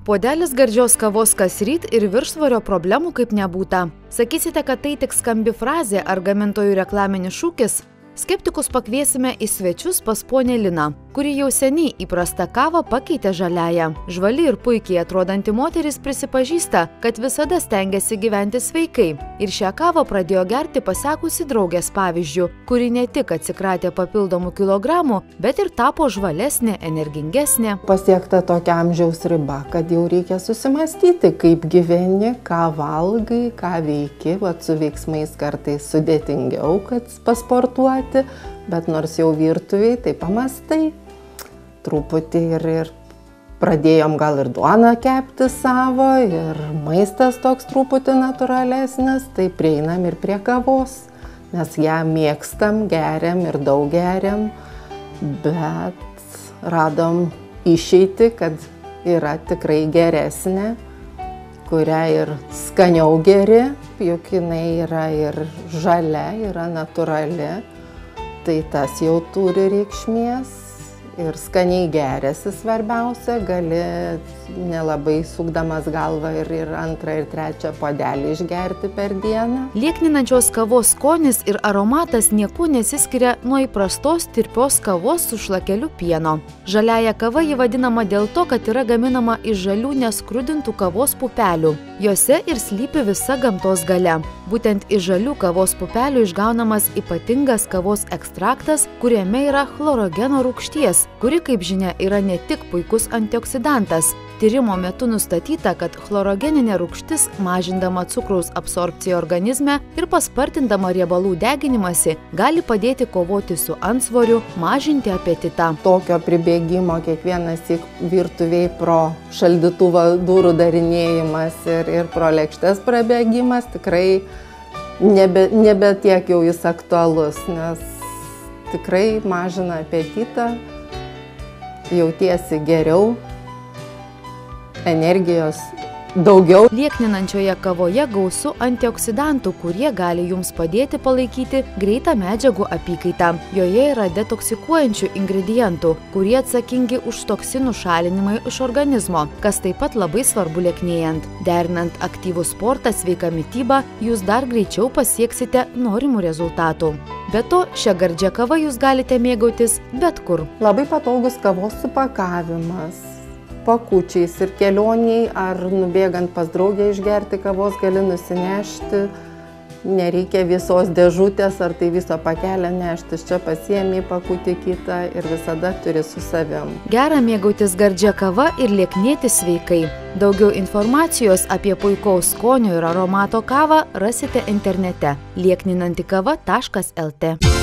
Puodelis gardžios kavos kasryt ir viršsvorio problemų kaip nebūta. Sakysite, kad tai tik skambi frazė ar gamintojų reklaminis šūkis? Skeptikus pakviesime į svečius pas ponę Liną, kuri jau seniai įprastą kavą pakeitė žaliąją. Žvali ir puikiai atrodanti moteris prisipažįsta, kad visada stengiasi gyventi sveikai ir šią kavą pradėjo gerti pasekusi draugės pavyzdžių, kuri ne tik atsikratė papildomų kilogramų, bet ir tapo žvalesnė, energingesnė. Pasiekta tokia amžiaus riba, kad jau reikia susimastyti, kaip gyveni, ką valgai, ką veiki, su veiksmais kartais sudėtingiau, kad pasportuoti. Bet nors jau virtuviai, tai pamastai truputį ir pradėjom gal ir duoną kepti savo, ir maistas toks truputį natūralesnis, tai prieinam ir prie kavos, nes ją mėgstam, geriam ir daug geriam, bet radom išeitį, kad yra tikrai geresnė, kurią ir skaniau geri, juk jinai yra ir žalia, yra natūrali. Tai tas jau turi reikšmės ir skaniai geriasi svarbiausia, gali nelabai sukdamas galvą ir antrą ir trečią puodelį išgerti per dieną. Liekninančios kavos skonis ir aromatas niekuo nesiskiria nuo įprastos tirpios kavos su šlakeliu pieno. Žaliąja kava ji vadinama dėl to, kad yra gaminama iš žalių neskrudintų kavos pupelių. Jose ir slypi visa gamtos galia. Būtent iš žalių kavos pupelių išgaunamas ypatingas kavos ekstraktas, kuriame yra chlorogeno rūgšties, kuri, kaip žinia, yra ne tik puikus antioksidantas. Tyrimo metu nustatyta, kad chlorogeninė rūgštis, mažindama cukraus absorbciją organizme ir paspartindama riebalų deginimąsi, gali padėti kovoti su antsvoriu, mažinti apetitą. Tokio pribėgimo kiekvienas virtuviai pro šaldytuvo durų darinėjimas ir pro lėkštes prabėgimas tikrai nebe tiek jau jis aktualus, nes tikrai mažina apetitą, jautiesi geriau, energijos daugiau. Liekninančioje kavoje gausu antioksidantų, kurie gali jums padėti palaikyti greitą medžiagų apykaitą. Joje yra detoksikuojančių ingredientų, kurie atsakingi už toksinų šalinimą iš organizmo, kas taip pat labai svarbu lieknėjant. Derinant aktyvų sportą, sveiką mitybą, jūs dar greičiau pasieksite norimų rezultatų. Be to, šią gardžią kavą jūs galite mėgautis bet kur. Labai patogus kavos supakavimas. Pakučiais ir kelioniai ar nubėgant pas draugę išgerti kavos gali nusinešti. Nereikia visos dėžutės ar tai viso pakelio neštis. Čia pasiėmė pakutį kitą ir visada turi su savim. Gera mėgautis gardžia kava ir lieknėti sveikai. Daugiau informacijos apie puikaus skonio ir aromato kavą rasite internete liekninantikava.lt.